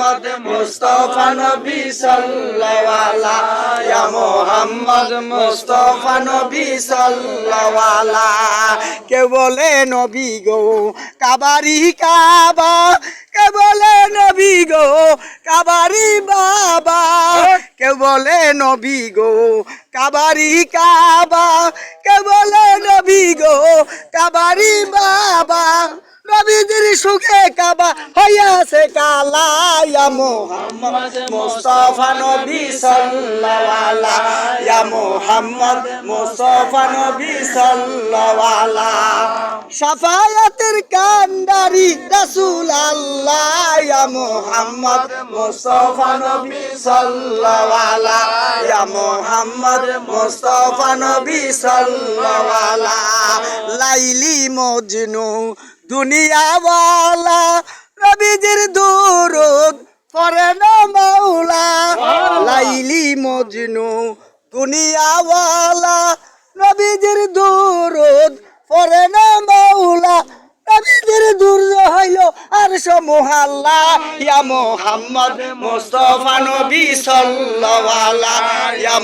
মুস্তাফা নবী সাল্লাল্লাহু আলাইহি ইয়া মুহাম্মদ মুস্তাফা নবী সাল্লাল্লাহু কে বলে নবী গো কাবারি কাবা কে বলে নবী গো কাবারি বাবা কে বলে নবী গো কাবারি কাবা কে বলে নবী গো কাবারি বাবা নবীজির সুখে কাবা হইয়াছে কালা ইয়া মুহাম্মদ মুস্তাফা নবী সাল্লাল্লাহু আলাইহি ইয়া মুহাম্মদ মুস্তাফা নবী সাল্লাল্লাহু আলাইহি শাফায়াতের কান্ডারি রাসূল আল্লাহ ইয়া মুহাম্মদ মুস্তাফা নবী সাল্লাল্লাহু আলাইহি ইয়া মুহাম্মদ মুস্তাফা নবী সাল্লাল্লাহু আলাইহি লাইলি মজনু দুনিয়াওয়ালা নবীজির দুরুদ পড়ে না মাওলা লাইলি মজনু দুনিয়াওয়ালা নবীজির দুরুদ পড়ে না মাওলা নবীজির দুরুদ হইল আরশ মুহাল্লা ইয়া মুহাম্মদ মুস্তাফা নবী সাল্লাল্লাহু আলাইহি ইয়া